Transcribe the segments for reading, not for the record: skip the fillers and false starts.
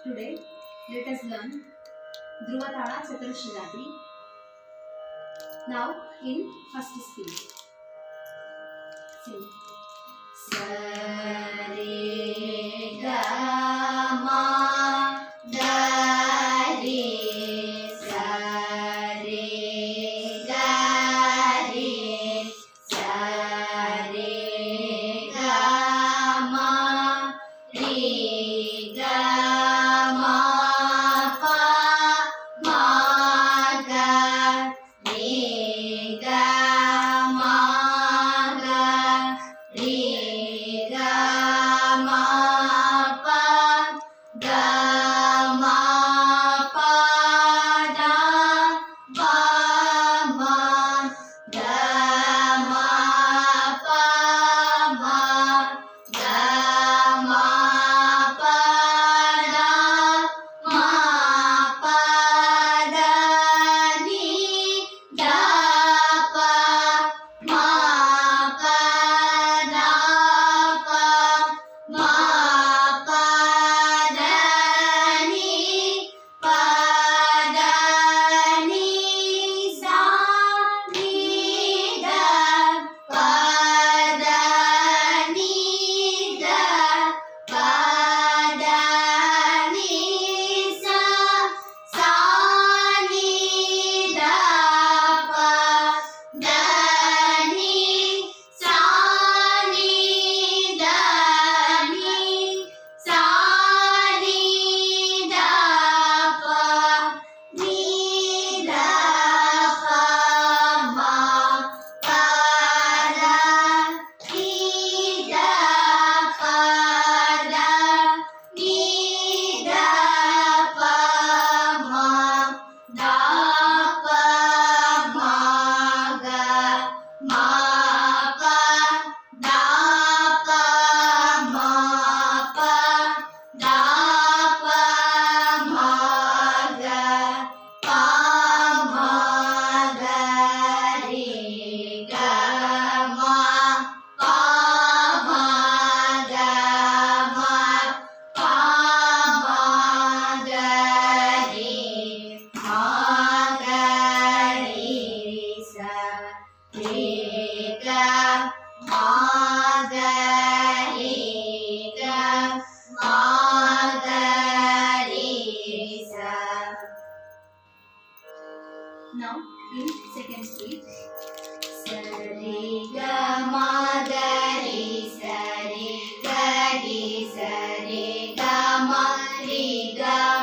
Today, let us learn Dhruvatala Chaturshilati. Now, in first speed. Sing. Sa re ga ma ga re sa re ga re sa re ga ma re ga ma pa ma ga re ga ma ga re ga ma pa ga ma pa da ba ma ga ma pa ma ga ma pa da ma pa da ni da pa ma pa da pa ma pa da ni pa da ni sa ni da pa da ni da pa da ni sa sa ni da pa da ni sa ni da ni sa ni da pa ni da pa ma pa da ni da pa da ni da pa ma da pa ma ga ma pa da pa ma pa da pa ma ga pa ma ga re ga ma pa ma ga ma pa ma ga re ma ga re sa re ga ma ga re ga ma ga re sa. Now in second speed. Sa re ga ma ga re sa re ga re sa re ga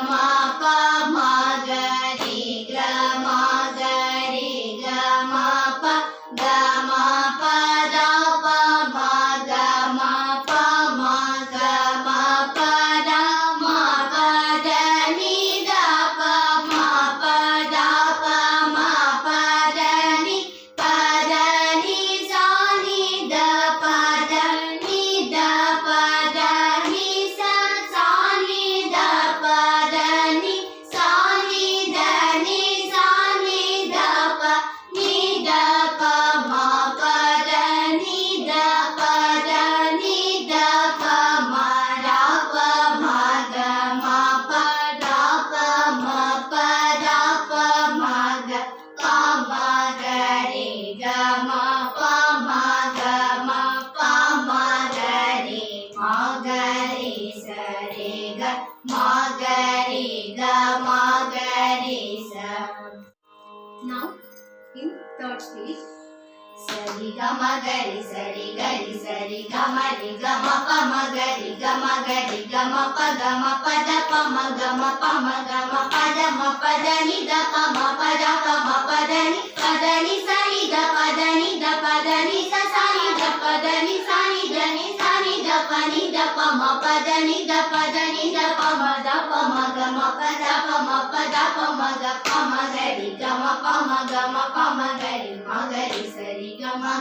ma pa ma ga re ga ma pa ga ma pa da pa ma ga ma pa da ma pa da ni da pa ma pa da pa ma pa da ni sa ni da pa da ni da pa da ni sa ni da pa da ni sa ni da pa ni da pa ma pa da ni da pa da ni da pa ma da pa ma ga ma pa da pa ma pa da pa ma ga pa ma ga re ga ma pa ma ga ma pa ma ga re ma ga re sa re ga ma ga re ga ma ga re sa. Now in third speed. Sari ga ma ga re sari ga ma re ga ma pa ma ga re ga ma pa da pa ma ga ma pa da ma pa da ni da pa ma pa da ni sa ni da pa da ni sa ni da pa da ni sa ni da pa ni da pa ma pa da ni da pa ma da pa ma ga ma pa da pa ma ga pa ma ga re ga ma pa ma ga re ma ga re sari ga ma